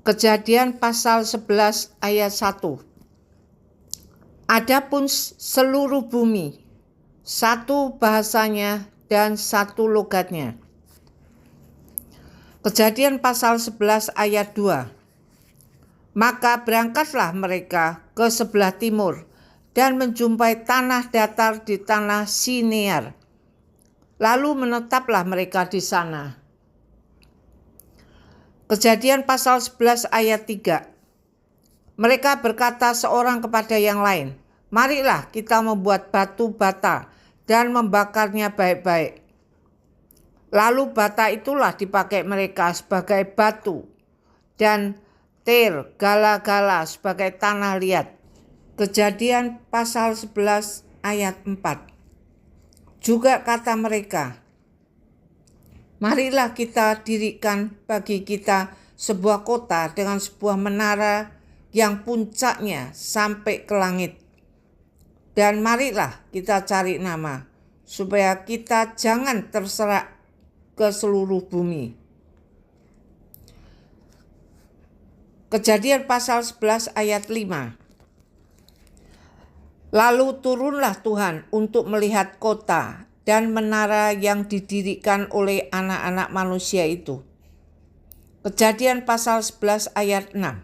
Kejadian pasal 11 ayat 1. Adapun seluruh bumi, satu bahasanya dan satu logatnya. Kejadian pasal 11 ayat 2. Maka berangkatlah mereka ke sebelah timur dan menjumpai tanah datar di tanah Sinear. Lalu menetaplah mereka di sana. Kejadian pasal 11 ayat 3. Mereka berkata seorang kepada yang lain, "Marilah kita membuat batu bata dan membakarnya baik-baik." Lalu bata itulah dipakai mereka sebagai batu dan gala-gala sebagai tanah liat. Kejadian pasal 11 ayat 4. Juga kata mereka, "Marilah kita dirikan bagi kita sebuah kota dengan sebuah menara yang puncaknya sampai ke langit. Dan marilah kita cari nama, supaya kita jangan terserak ke seluruh bumi." Kejadian pasal 11 ayat 5. Lalu turunlah Tuhan untuk melihat kota dan menara yang didirikan oleh anak-anak manusia itu. Kejadian pasal 11 ayat 6.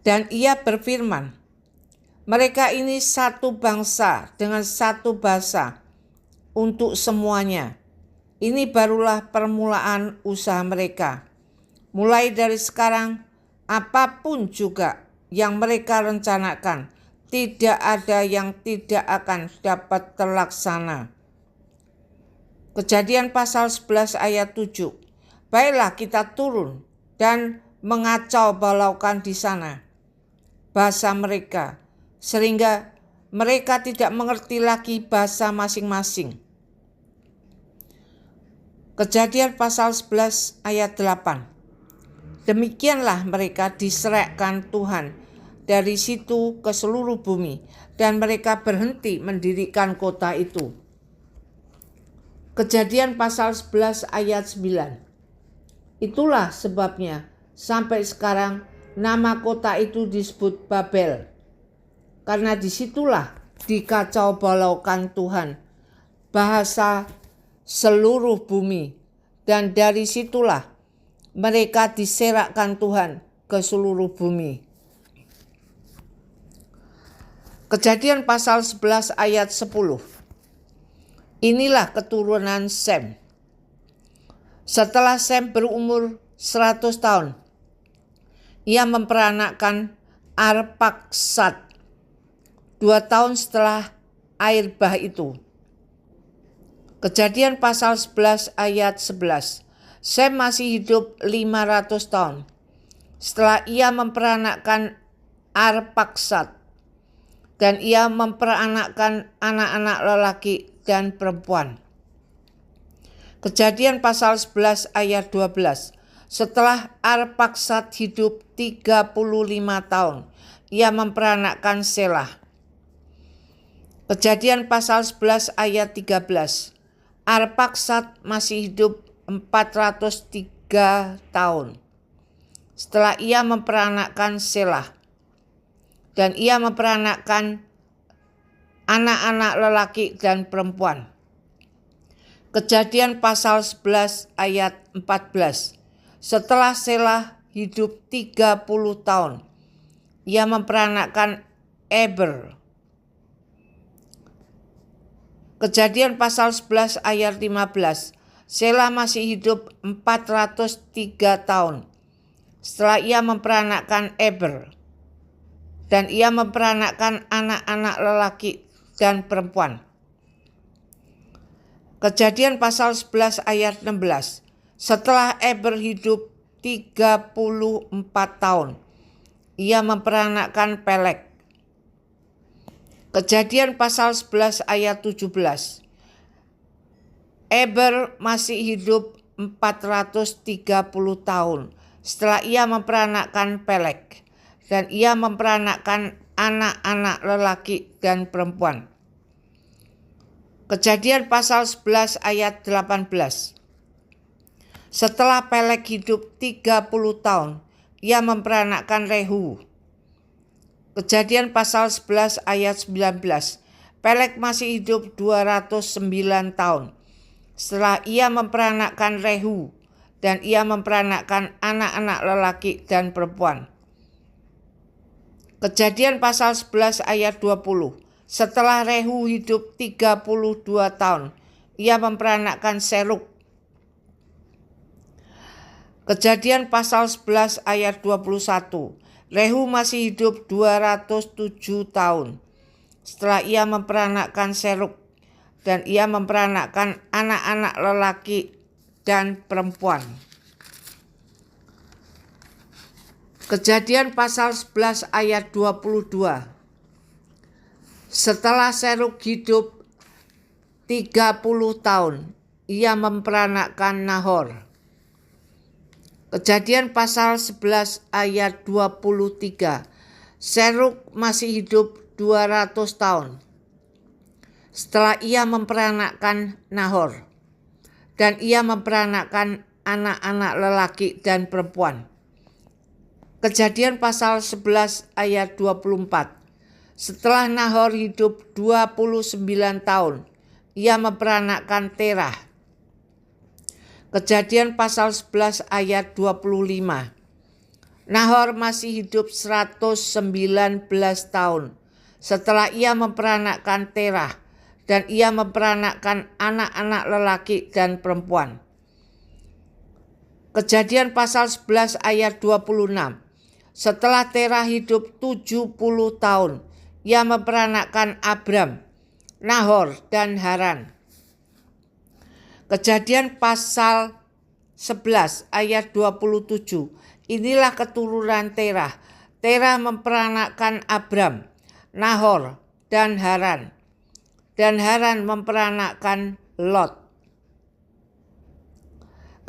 Dan ia berfirman, "Mereka ini satu bangsa dengan satu bahasa untuk semuanya. Ini barulah permulaan usaha mereka. Mulai dari sekarang, apapun juga yang mereka rencanakan, tidak ada yang tidak akan dapat terlaksana." Kejadian pasal 11 ayat 7. Baiklah kita turun dan mengacau balaukan di sana, bahasa mereka, sehingga mereka tidak mengerti lagi bahasa masing-masing. Kejadian pasal 11 ayat 8. Demikianlah mereka diserahkan Tuhan dari situ ke seluruh bumi, dan mereka berhenti mendirikan kota itu. Kejadian pasal 11 ayat 9. Itulah sebabnya sampai sekarang nama kota itu disebut Babel, karena disitulah dikacau balaukan Tuhan, bahasa seluruh bumi, dan dari situlah mereka diserakkan Tuhan ke seluruh bumi. Kejadian pasal 11 ayat 10. Inilah keturunan Sem. Setelah Sem berumur 100 tahun, ia memperanakkan Arpaksad 2 tahun setelah air bah itu. Kejadian pasal 11 ayat 11. Sem masih hidup 500 tahun setelah ia memperanakkan Arpaksad, dan ia memperanakkan anak-anak lelaki dan perempuan. Kejadian pasal 11 ayat 12. Setelah Arpaksad hidup 35 tahun, ia memperanakkan Selah. Kejadian pasal 11 ayat 13. Arpaksad masih hidup 403 tahun setelah ia memperanakkan Selah, dan ia memperanakkan anak-anak lelaki dan perempuan. Kejadian pasal 11 ayat 14. Setelah Selah hidup 30 tahun, ia memperanakkan Eber. Kejadian pasal 11 ayat 15. Selah masih hidup 403 tahun setelah ia memperanakkan Eber, dan ia memperanakkan anak-anak lelaki dan perempuan. Kejadian pasal 11 ayat 16. Setelah Eber hidup 34 tahun, ia memperanakkan Peleg. Kejadian pasal 11 ayat 17. Eber masih hidup 430 tahun setelah ia memperanakkan Peleg, dan ia memperanakkan anak-anak lelaki dan perempuan. Kejadian pasal 11 ayat 18. Setelah Peleg hidup 30 tahun, ia memperanakkan Rehu. Kejadian pasal 11 ayat 19. Peleg masih hidup 209 tahun. Setelah ia memperanakkan Rehu, dan ia memperanakkan anak-anak lelaki dan perempuan. Kejadian pasal 11 ayat 20. Setelah Rehu hidup 32 tahun, ia memperanakkan Serug. Kejadian pasal 11 ayat 21. Rehu masih hidup 207 tahun. Setelah ia memperanakkan Serug, dan ia memperanakkan anak-anak lelaki dan perempuan. Kejadian pasal 11 ayat 22. Setelah Serug hidup 30 tahun, ia memperanakkan Nahor. Kejadian pasal 11 ayat 23. Serug masih hidup 200 tahun. Setelah ia memperanakkan Nahor, dan ia memperanakkan anak-anak lelaki dan perempuan. Kejadian pasal 11 ayat 24. Setelah Nahor hidup 29 tahun, ia memperanakkan Terah. Kejadian pasal 11 ayat 25. Nahor masih hidup 119 tahun. Setelah ia memperanakkan Terah, dan ia memperanakkan anak-anak lelaki dan perempuan. Kejadian pasal 11 ayat 26. Setelah Terah hidup 70 tahun, ia memperanakkan Abram, Nahor, dan Haran. Kejadian pasal 11 ayat 27. Inilah keturunan Terah. Terah memperanakkan Abram, Nahor, dan Haran. Dan Haran memperanakkan Lot.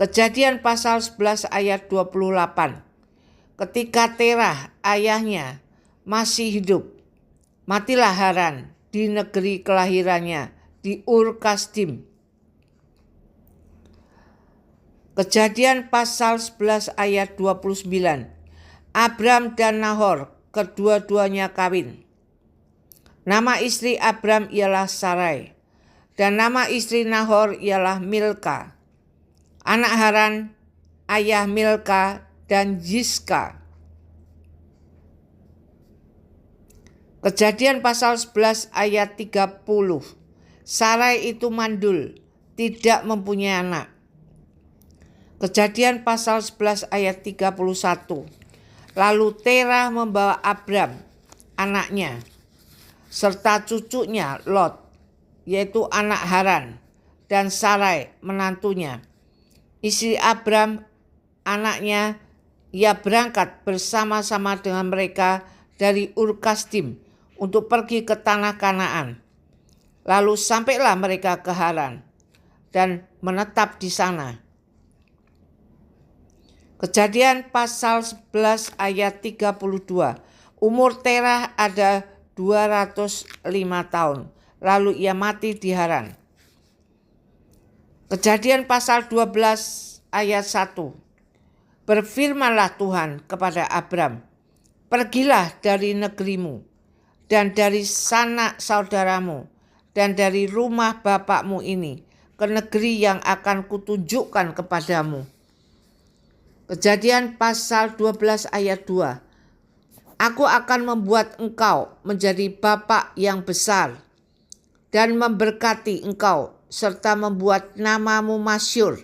Kejadian pasal 11 ayat 28. Ketika Terah ayahnya masih hidup, matilah Haran di negeri kelahirannya di Ur Kasdim. Kejadian pasal 11 ayat 29. Abram dan Nahor kedua-duanya kawin. Nama istri Abram ialah Sarai, dan nama istri Nahor ialah Milka. Anak Haran, ayah Milka dan Yizka. Kejadian pasal 11 ayat 30. Sarai itu mandul, tidak mempunyai anak. Kejadian pasal 11 ayat 31. Lalu Terah membawa Abram, anaknya, serta cucunya Lot, yaitu anak Haran, dan Sarai, menantunya. Istri Abram, anaknya, ia berangkat bersama-sama dengan mereka dari Ur Kasdim untuk pergi ke tanah Kanaan. Lalu sampailah mereka ke Haran dan menetap di sana. Kejadian pasal 11 ayat 32. Umur Terah ada 205 tahun, lalu ia mati di Haran. Kejadian pasal 12 ayat 1. Berfirmanlah Tuhan kepada Abram, pergilah dari negerimu, dan dari sanak saudaramu, dan dari rumah bapakmu ini, ke negeri yang akan kutunjukkan kepadamu. Kejadian pasal 12 ayat 2. Aku akan membuat engkau menjadi bapa yang besar dan memberkati engkau serta membuat namamu masyhur,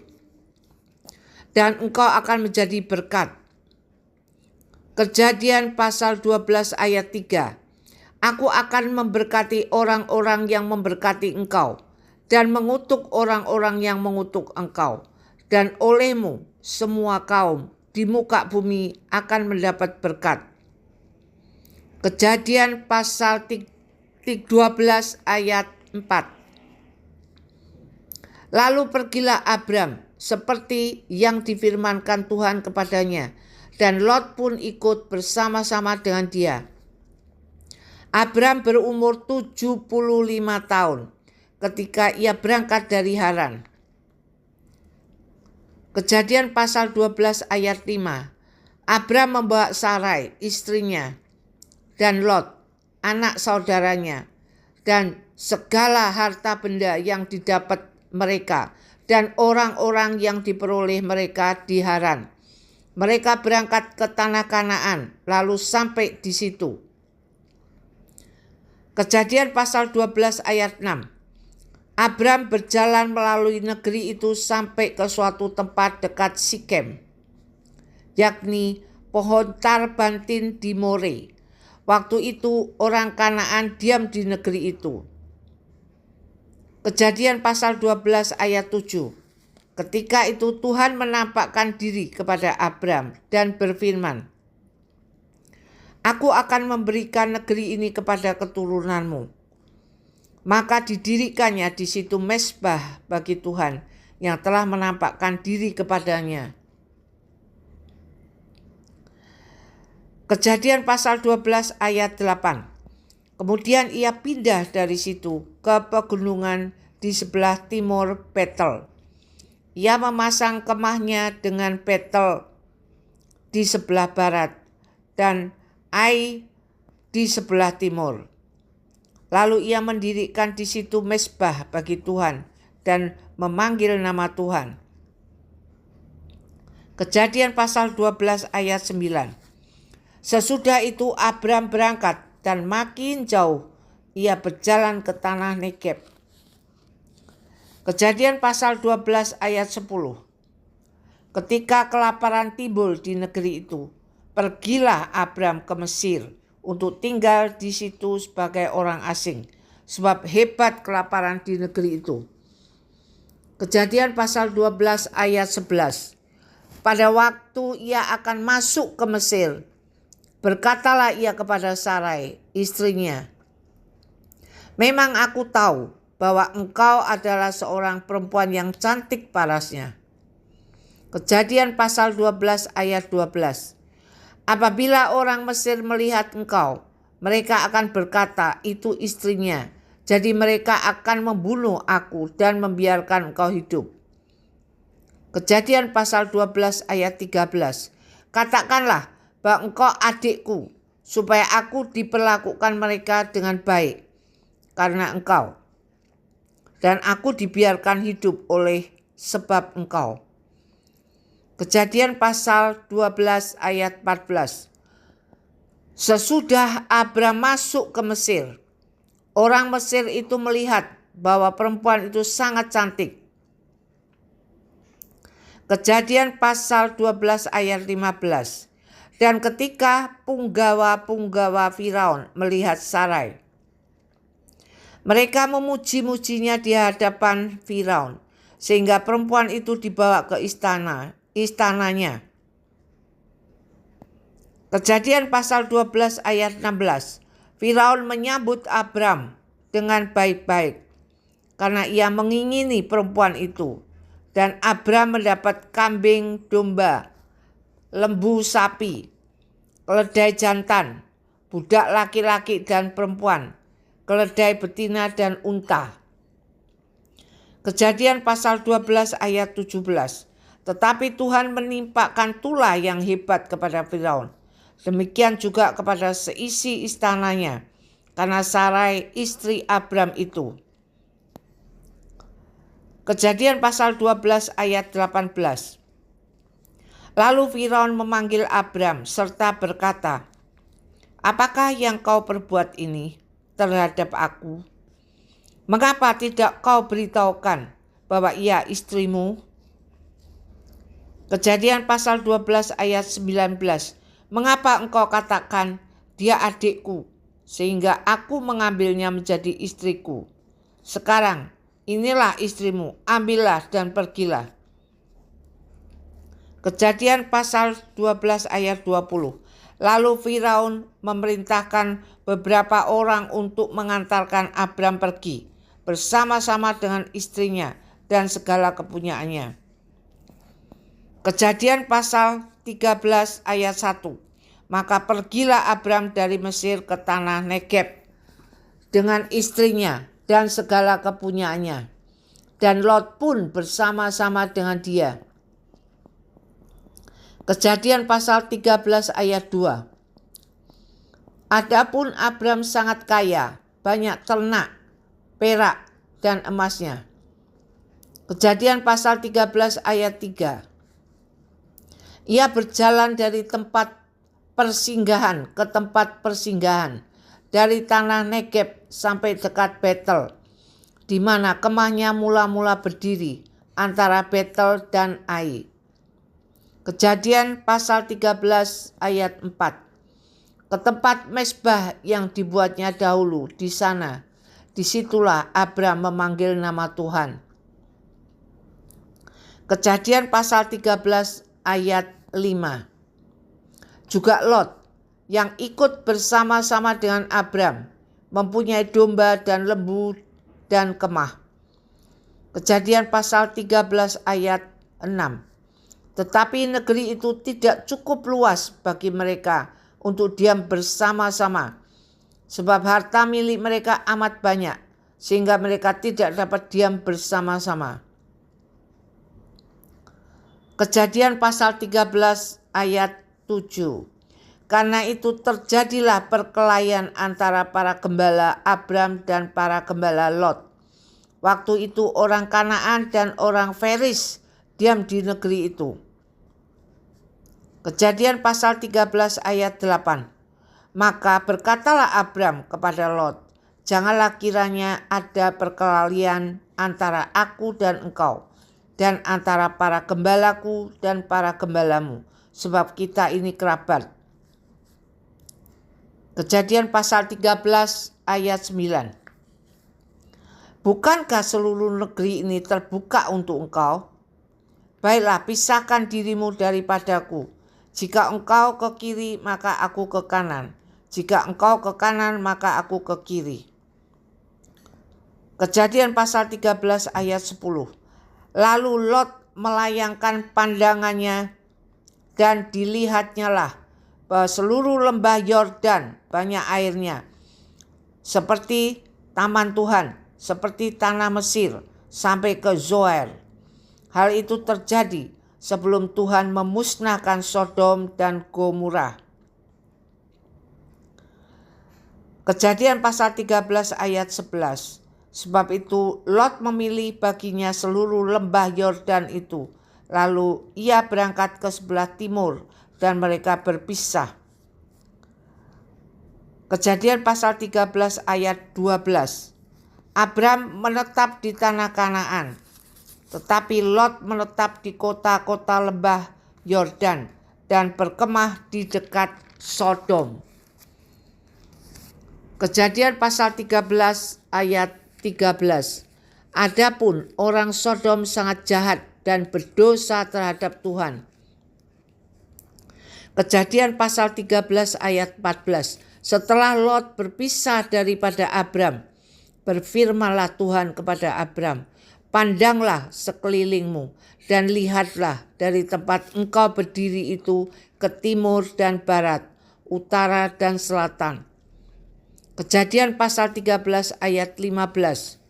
dan engkau akan menjadi berkat. Kejadian pasal 12 ayat 3. Aku akan memberkati orang-orang yang memberkati engkau dan mengutuk orang-orang yang mengutuk engkau, dan olehmu semua kaum di muka bumi akan mendapat berkat. Kejadian pasal 12 ayat 4. Lalu pergilah Abram seperti yang difirmankan Tuhan kepadanya, dan Lot pun ikut bersama-sama dengan dia. Abram berumur 75 tahun ketika ia berangkat dari Haran. Kejadian pasal 12 ayat 5. Abram membawa Sarai, istrinya, dan Lot, anak saudaranya, dan segala harta benda yang didapat mereka, dan orang-orang yang diperoleh mereka di Haran. Mereka berangkat ke tanah Kanaan, lalu sampai di situ. Kejadian pasal 12 ayat 6. Abram berjalan melalui negeri itu sampai ke suatu tempat dekat Sikem, yakni pohon tarbantin di More. Waktu itu orang Kanaan diam di negeri itu. Kejadian pasal 12 ayat 7. Ketika itu Tuhan menampakkan diri kepada Abram dan berfirman, "Aku akan memberikan negeri ini kepada keturunanmu." Maka didirikannya di situ mezbah bagi Tuhan yang telah menampakkan diri kepadanya. Kejadian pasal 12 ayat 8. Kemudian ia pindah dari situ ke pegunungan di sebelah timur Betel. Ia memasang kemahnya dengan Betel di sebelah barat dan Ai di sebelah timur. Lalu ia mendirikan di situ mezbah bagi Tuhan dan memanggil nama Tuhan. Kejadian pasal 12 ayat 9. Sesudah itu Abram berangkat dan makin jauh ia berjalan ke tanah Negeb. Kejadian pasal 12 ayat 10. Ketika kelaparan timbul di negeri itu, pergilah Abram ke Mesir untuk tinggal di situ sebagai orang asing, sebab hebat kelaparan di negeri itu. Kejadian pasal 12 ayat 11. Pada waktu ia akan masuk ke Mesir, berkatalah ia kepada Sarai, istrinya, "Memang aku tahu bahwa engkau adalah seorang perempuan yang cantik parasnya." Kejadian pasal 12 ayat 12. Apabila orang Mesir melihat engkau, mereka akan berkata, "Itu istrinya." Jadi mereka akan membunuh aku dan membiarkan engkau hidup. Kejadian pasal 12 ayat 13. Katakanlah bahwa engkau adikku, supaya aku diperlakukan mereka dengan baik karena engkau, dan aku dibiarkan hidup oleh sebab engkau. Kejadian pasal 12 ayat 14. Sesudah Abram masuk ke Mesir, orang Mesir itu melihat bahwa perempuan itu sangat cantik. Kejadian pasal 12 ayat 15. Dan ketika punggawa-punggawa Firaun melihat Sarai, mereka memuji-mujinya di hadapan Firaun, sehingga perempuan itu dibawa ke istananya. Kejadian pasal 12 ayat 16. Firaun menyambut Abram dengan baik-baik karena ia mengingini perempuan itu, dan Abram mendapat kambing domba, lembu sapi, keledai jantan, budak laki-laki dan perempuan, keledai betina dan unta. Kejadian pasal 12 ayat 17. Tetapi Tuhan menimpakan tulah yang hebat kepada Firaun. Demikian juga kepada seisi istananya, karena Sarai istri Abram itu. Kejadian pasal 12 ayat 18. Lalu Firaun memanggil Abram serta berkata, "Apakah yang kau perbuat ini terhadap aku? Mengapa tidak kau beritahukan bahwa ia istrimu?" Kejadian pasal 12 ayat 19. Mengapa engkau katakan, "Dia adikku," sehingga aku mengambilnya menjadi istriku? Sekarang inilah istrimu, ambillah dan pergilah. Kejadian pasal 12 ayat 20. Lalu Firaun memerintahkan beberapa orang untuk mengantarkan Abram pergi bersama-sama dengan istrinya dan segala kepunyaannya. Kejadian pasal 13 ayat 1. Maka pergilah Abram dari Mesir ke tanah Negeb dengan istrinya dan segala kepunyaannya, dan Lot pun bersama-sama dengan dia. Kejadian pasal 13 ayat 2. Adapun Abram sangat kaya, banyak ternak, perak, dan emasnya. Kejadian pasal 13 ayat 3. Ia berjalan dari tempat persinggahan ke tempat persinggahan, dari tanah Negeb sampai dekat Betel, di mana kemahnya mula-mula berdiri antara Betel dan Ai. Kejadian pasal 13 ayat 4. Ke tempat mezbah yang dibuatnya dahulu di sana. Disitulah Abram memanggil nama Tuhan. Kejadian pasal 13 ayat 5. Juga Lot yang ikut bersama-sama dengan Abram mempunyai domba dan lembu dan kemah. Kejadian pasal 13 ayat 6. Tetapi negeri itu tidak cukup luas bagi mereka untuk diam bersama-sama, sebab harta milik mereka amat banyak, sehingga mereka tidak dapat diam bersama-sama. Kejadian pasal 13 ayat 7. Karena itu terjadilah perkelahian antara para gembala Abram dan para gembala Lot. Waktu itu orang Kanaan dan orang Feris diam di negeri itu. Kejadian pasal 13 ayat 8. Maka berkatalah Abram kepada Lot, janganlah kiranya ada perkelahian antara aku dan engkau, dan antara para gembalaku dan para gembalamu, sebab kita ini kerabat. Kejadian pasal 13 ayat 9. Bukankah seluruh negeri ini terbuka untuk engkau? Baiklah, pisahkan dirimu daripadaku. Jika engkau ke kiri, maka aku ke kanan. Jika engkau ke kanan, maka aku ke kiri. Kejadian pasal 13 ayat 10. Lalu Lot melayangkan pandangannya dan dilihatnya lah bahwa seluruh lembah Yordan banyak airnya, seperti taman Tuhan, seperti tanah Mesir, sampai ke Zoar. Hal itu terjadi sebelum Tuhan memusnahkan Sodom dan Gomora. Kejadian pasal 13 ayat 11. Sebab itu Lot memilih baginya seluruh lembah Yordan itu. Lalu ia berangkat ke sebelah timur dan mereka berpisah. Kejadian pasal 13 ayat 12. Abram menetap di tanah Kanaan, tetapi Lot menetap di kota-kota lembah Yordan dan berkemah di dekat Sodom. Kejadian pasal 13 ayat 13. Adapun orang Sodom sangat jahat dan berdosa terhadap Tuhan. Kejadian pasal 13 ayat 14. Setelah Lot berpisah daripada Abram, berfirmanlah Tuhan kepada Abram, pandanglah sekelilingmu dan lihatlah dari tempat engkau berdiri itu ke timur dan barat, utara dan selatan. Kejadian pasal 13 ayat 15.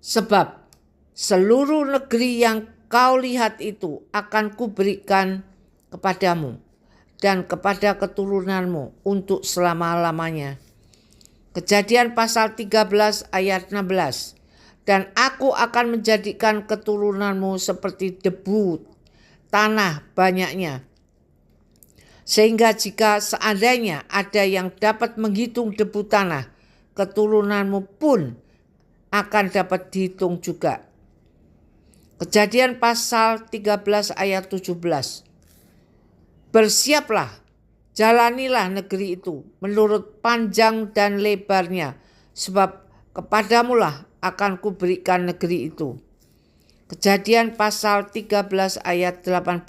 Sebab seluruh negeri yang kau lihat itu akan kuberikan kepadamu dan kepada keturunanmu untuk selama-lamanya. Kejadian pasal 13 ayat 16. Dan aku akan menjadikan keturunanmu seperti debu tanah banyaknya. Sehingga jika seandainya ada yang dapat menghitung debu tanah, keturunanmu pun akan dapat dihitung juga. Kejadian pasal 13 ayat 17. Bersiaplah, jalanilah negeri itu menurut panjang dan lebarnya, sebab kepadamulah akan kuberikan negeri itu. Kejadian pasal 13 ayat 18.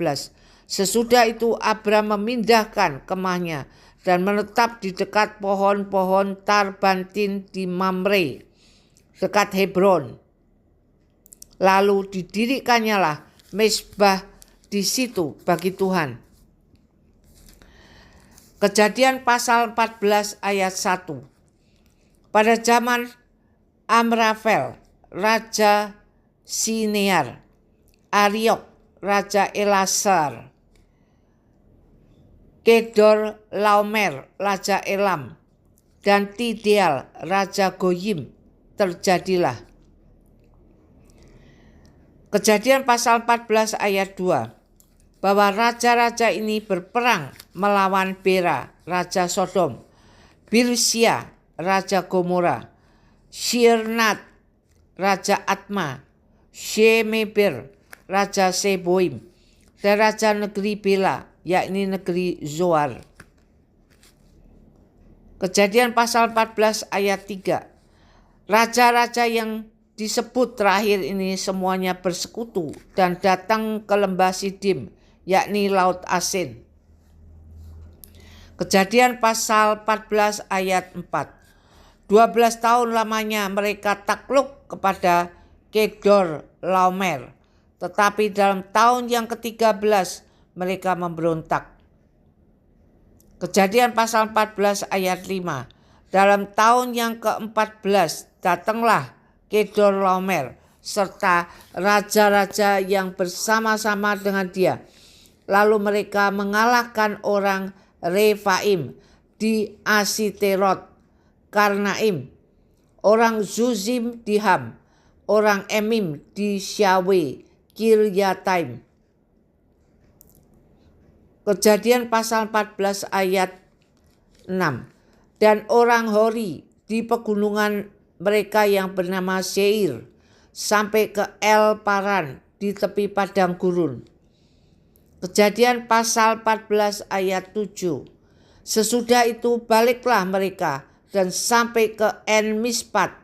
Sesudah itu Abram memindahkan kemahnya dan menetap di dekat pohon-pohon tarbantin di Mamre, dekat Hebron. Lalu didirikannya lah mezbah di situ bagi Tuhan. Kejadian pasal 14 ayat 1. Pada zaman Amrafel, Raja Sinear, Ariok, Raja Elasar, Kedor Laomer Raja Elam dan Tideal Raja Goyim terjadilah. Kejadian pasal 14 ayat 2, bahwa raja-raja ini berperang melawan Bera Raja Sodom, Birsia Raja Gomora, Shirnat Raja Atma, Shemeber Raja Seboim, dan Raja negeri Bela, yakni negeri Zoar. Kejadian pasal 14 ayat 3. Raja-raja yang disebut terakhir ini semuanya bersekutu dan datang ke lembah Sidim, yakni Laut Asin. Kejadian pasal 14 ayat 4. 12 tahun lamanya mereka takluk kepada Kedor Laomer, tetapi dalam tahun yang ke-13 mereka memberontak. Kejadian pasal 14 ayat 5. Dalam tahun yang ke-14 datanglah Kedor Laomer serta raja-raja yang bersama-sama dengan dia. Lalu mereka mengalahkan orang Refaim di Asiterot Karnaim, orang Zuzim di Ham, orang Emim di Syawe Kiryataim. Kejadian pasal 14 ayat 6. Dan orang Hori di pegunungan mereka yang bernama Seir sampai ke El Paran di tepi padang gurun. Kejadian pasal 14 ayat 7. Sesudah itu baliklah mereka dan sampai ke En Mispat,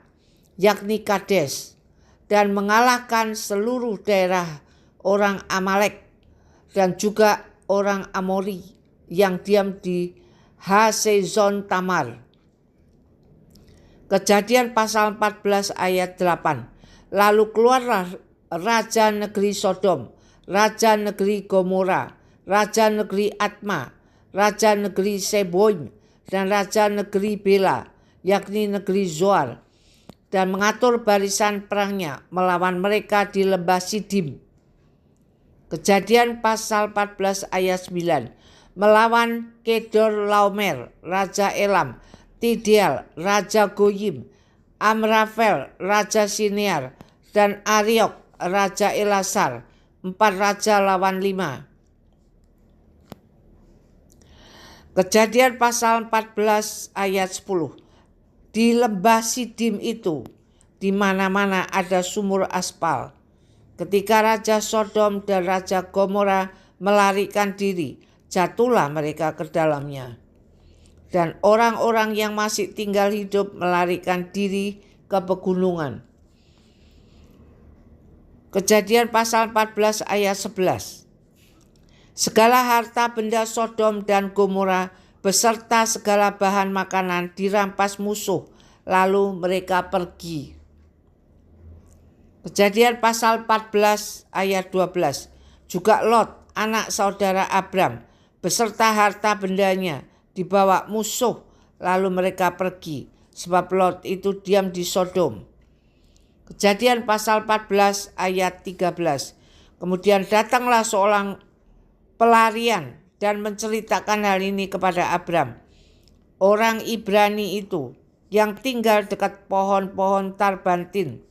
yakni Kades, dan mengalahkan seluruh daerah orang Amalek dan juga orang Amori yang diam di Hasezon Tamar. Kejadian pasal 14 ayat 8. Lalu keluarlah raja negeri Sodom, raja negeri Gomora, raja negeri Atma, raja negeri Seboim, dan raja negeri Bela, yakni negeri Zoar, dan mengatur barisan perangnya melawan mereka di lembah Sidim. Kejadian pasal 14 ayat 9. Melawan Kedor Laomer Raja Elam, Tideal Raja Goyim, Amrafel Raja Sinear, dan Ariok Raja Elasar, 4 raja lawan 5. Kejadian pasal 14 ayat 10. Di lembah Sidim itu, di mana-mana ada sumur aspal. Ketika Raja Sodom dan Raja Gomora melarikan diri, jatuhlah mereka ke dalamnya. Dan orang-orang yang masih tinggal hidup melarikan diri ke pegunungan. Kejadian pasal 14 ayat 11. Segala harta benda Sodom dan Gomora beserta segala bahan makanan dirampas musuh, lalu mereka pergi. Kejadian pasal 14 ayat 12. Juga Lot, anak saudara Abram, beserta harta bendanya dibawa musuh, lalu mereka pergi, sebab Lot itu diam di Sodom. Kejadian pasal 14 ayat 13. Kemudian datanglah seorang pelarian dan menceritakan hal ini kepada Abram, orang Ibrani itu yang tinggal dekat pohon-pohon Tarbantin,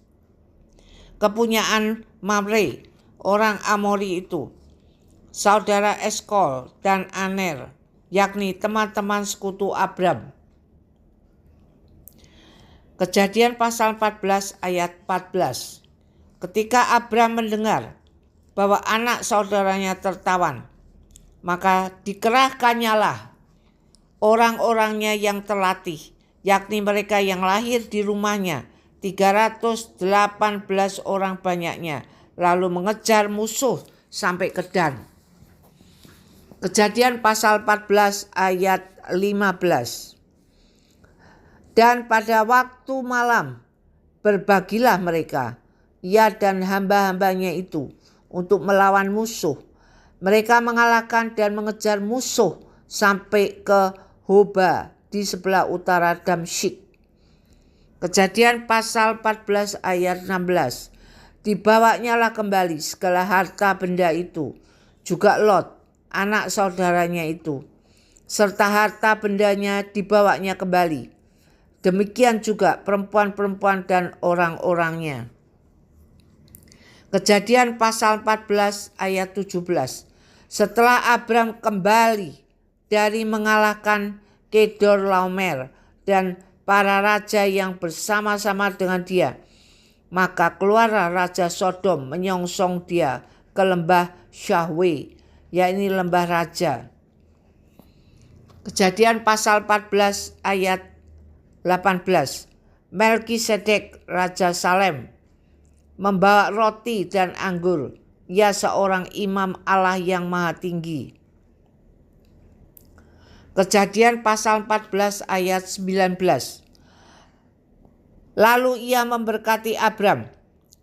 kepunyaan Mamre, orang Amori itu, saudara Eskol dan Aner, yakni teman-teman sekutu Abram. Kejadian pasal 14 ayat 14. Ketika Abram mendengar bahwa anak saudaranya tertawan, maka dikerahkannyalah orang-orangnya yang terlatih, yakni mereka yang lahir di rumahnya, 318 orang banyaknya, lalu mengejar musuh sampai ke Dan. Kejadian pasal 14 ayat 15. Dan pada waktu malam berbagilah mereka, ia dan hamba-hambanya itu, untuk melawan musuh. Mereka mengalahkan dan mengejar musuh sampai ke Hoba di sebelah utara Damsyik. Kejadian pasal 14 ayat 16. Dibawanyalah kembali segala harta benda itu, juga Lot, anak saudaranya itu, serta harta bendanya dibawanya kembali. Demikian juga perempuan-perempuan dan orang-orangnya. Kejadian pasal 14 ayat 17. Setelah Abram kembali dari mengalahkan Kedorlaomer dan para raja yang bersama-sama dengan dia, maka keluarlah Raja Sodom menyongsong dia ke lembah Syahwe, yakni lembah raja. Kejadian pasal 14 ayat 18. Melkisedek Raja Salem membawa roti dan anggur. Ia seorang imam Allah yang maha tinggi. Kejadian pasal 14 ayat 19. Lalu ia memberkati Abram.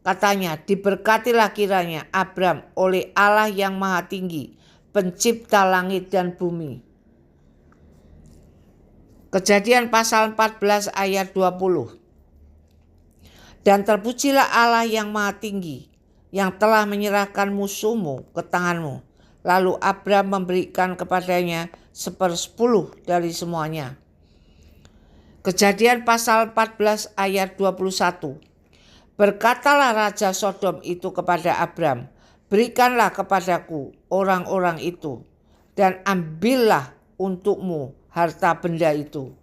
Katanya, diberkatilah kiranya Abram oleh Allah yang maha tinggi, pencipta langit dan bumi. Kejadian pasal 14 ayat 20. Dan terpujilah Allah yang maha tinggi, yang telah menyerahkan musuhmu ke tanganmu. Lalu Abram memberikan kepadanya 1/10 dari semuanya. Kejadian pasal 14 ayat 21. Berkatalah Raja Sodom itu kepada Abram, berikanlah kepadaku orang-orang itu, dan ambillah untukmu harta benda itu.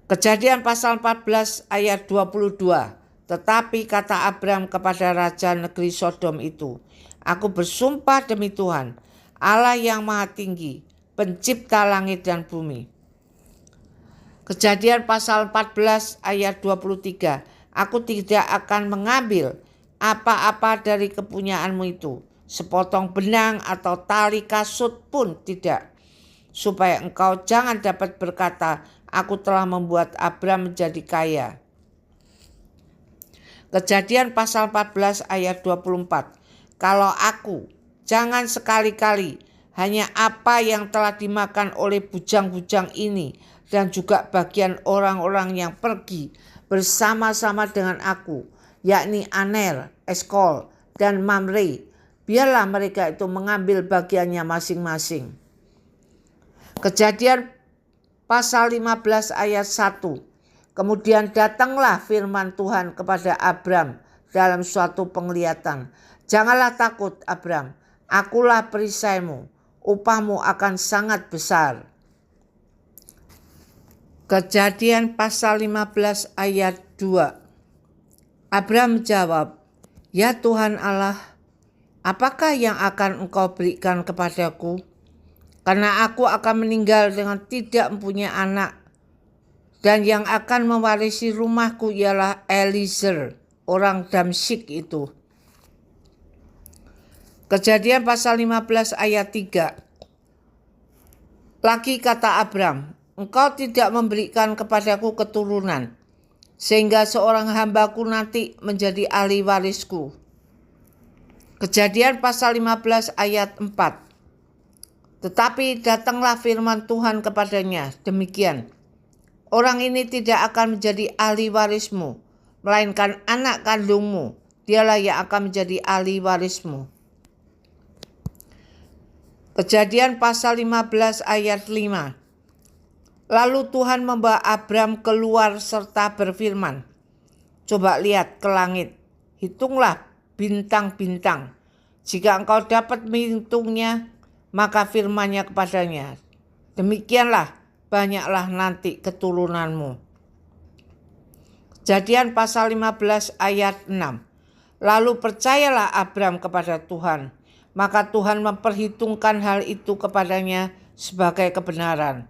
Kejadian pasal 14 ayat 22. Tetapi kata Abram kepada raja negeri Sodom itu, aku bersumpah demi Tuhan, Allah yang maha tinggi, pencipta langit dan bumi. Kejadian pasal 14 ayat 23. Aku tidak akan mengambil apa-apa dari kepunyaanmu itu, sepotong benang atau tali kasut pun tidak, supaya engkau jangan dapat berkata, aku telah membuat Abram menjadi kaya. Kejadian pasal 14 ayat 24. Kalau aku, jangan sekali-kali hanya apa yang telah dimakan oleh bujang-bujang ini dan juga bagian orang-orang yang pergi bersama-sama dengan aku, yakni Aner, Eskol, dan Mamre. Biarlah mereka itu mengambil bagiannya masing-masing. Kejadian pasal 15 ayat 1. Kemudian datanglah firman Tuhan kepada Abram dalam suatu penglihatan. Janganlah takut Abram, akulah perisaimu, upahmu akan sangat besar. Kejadian pasal 15 ayat 2. Abram menjawab, ya Tuhan Allah, apakah yang akan engkau berikan kepadaku? Karena aku akan meninggal dengan tidak mempunyai anak, dan yang akan mewarisi rumahku ialah Eliezer, orang Damsyik itu. Kejadian pasal 15 ayat 3. Lagi kata Abram, engkau tidak memberikan kepadaku keturunan, sehingga seorang hambaku nanti menjadi ahli warisku. Kejadian pasal 15 ayat 4. Tetapi datanglah firman Tuhan kepadanya, demikian, orang ini tidak akan menjadi ahli warismu, melainkan anak kandungmu, dialah yang akan menjadi ahli warismu. Kejadian pasal 15 ayat 5. Lalu Tuhan membawa Abram keluar serta berfirman, coba lihat ke langit, hitunglah bintang-bintang. Jika engkau dapat menghitungnya, maka firman-Nya kepadanya, demikianlah banyaklah nanti keturunanmu. Kejadian pasal 15 ayat 6. Lalu percayalah Abram kepada Tuhan, maka Tuhan memperhitungkan hal itu kepadanya sebagai kebenaran.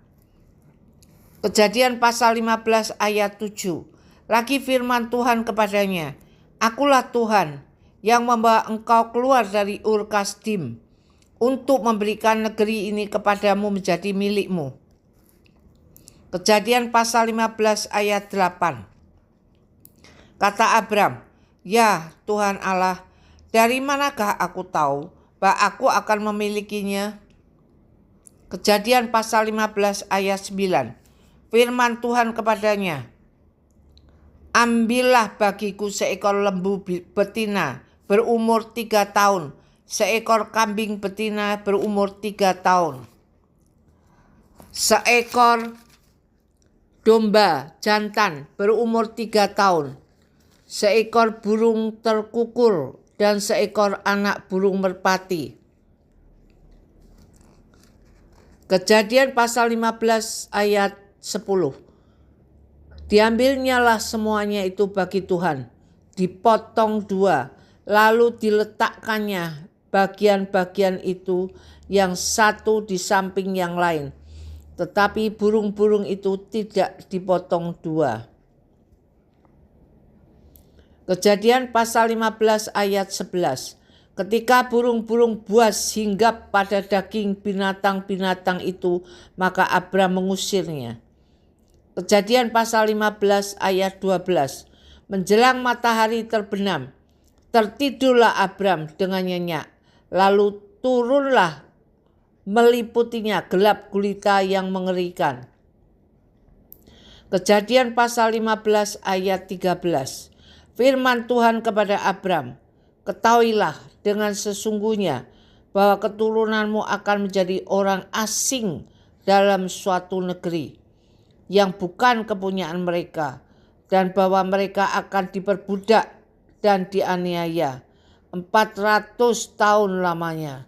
Kejadian pasal 15 ayat 7. Lagi firman Tuhan kepadanya, akulah Tuhan yang membawa engkau keluar dari Ur Kasdim untuk memberikan negeri ini kepadamu menjadi milikmu. Kejadian pasal 15 ayat 8. Kata Abram, ya Tuhan Allah, dari manakah aku tahu bahwa aku akan memilikinya? Kejadian pasal 15 ayat 9. Firman Tuhan kepadanya, ambillah bagiku seekor lembu betina berumur 3 tahun, seekor kambing betina berumur 3 tahun, seekor domba jantan berumur 3 tahun, seekor burung terkukur, dan seekor anak burung merpati. Kejadian pasal 15 ayat 10. Diambilnyalah semuanya itu bagi Tuhan, dipotong 2, lalu diletakkannya bagian-bagian itu yang satu di samping yang lain. Tetapi burung-burung itu tidak dipotong 2. Kejadian pasal 15 ayat 11. Ketika burung-burung buas hinggap pada daging binatang-binatang itu, maka Abram mengusirnya. Kejadian pasal 15 ayat 12. Menjelang matahari terbenam, tertidurlah Abram dengan nyenyak, lalu turunlah meliputinya gelap gulita yang mengerikan. Kejadian pasal 15 ayat 13. Firman Tuhan kepada Abram, ketahuilah dengan sesungguhnya bahwa keturunanmu akan menjadi orang asing dalam suatu negeri yang bukan kepunyaan mereka, dan bahwa mereka akan diperbudak dan dianiaya 400 tahun lamanya.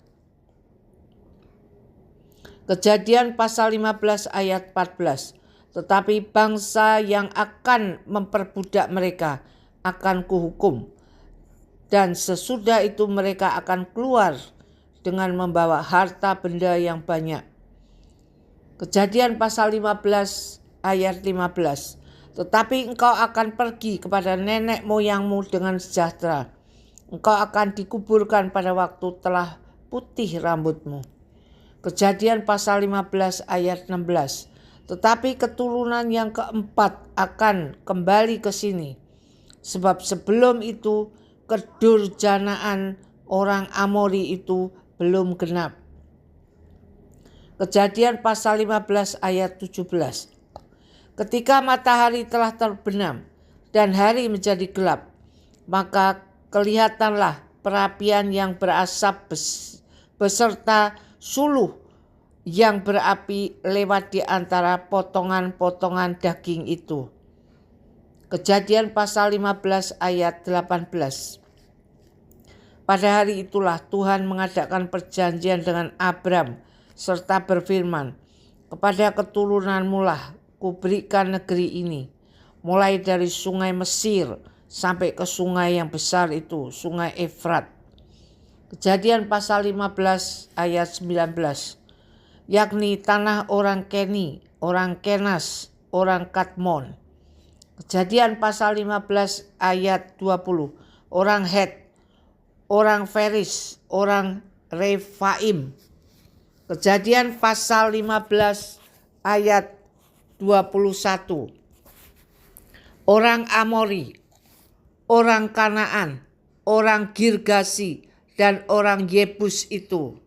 Kejadian pasal 15 ayat 14. Tetapi bangsa yang akan memperbudak mereka akan kuhukum, dan sesudah itu mereka akan keluar dengan membawa harta benda yang banyak. Kejadian pasal 15 ayat 15. Tetapi engkau akan pergi kepada nenek moyangmu dengan sejahtera. Engkau akan dikuburkan pada waktu telah putih rambutmu. Kejadian pasal 15 ayat 16. Tetapi keturunan yang keempat akan kembali ke sini, sebab sebelum itu kedurjanaan orang Amori itu belum genap. Kejadian pasal 15 ayat 17. Ketika matahari telah terbenam dan hari menjadi gelap, maka kelihatanlah perapian yang berasap beserta suluh yang berapi lewat di antara potongan-potongan daging itu. Kejadian pasal 15 ayat 18. Pada hari itulah Tuhan mengadakan perjanjian dengan Abram serta berfirman, kepada keturunanmu lah kuberikan negeri ini, mulai dari sungai Mesir sampai ke sungai yang besar itu, sungai Efrat. Kejadian pasal 15 ayat 19. Yakni tanah orang Keni, orang Kenas, orang Kadmon. Kejadian pasal 15 ayat 20. Orang Het, orang Feris, orang Refaim. Kejadian pasal 15 ayat 21. Orang Amori, orang Kanaan, orang Girgasi, dan orang Yebus itu.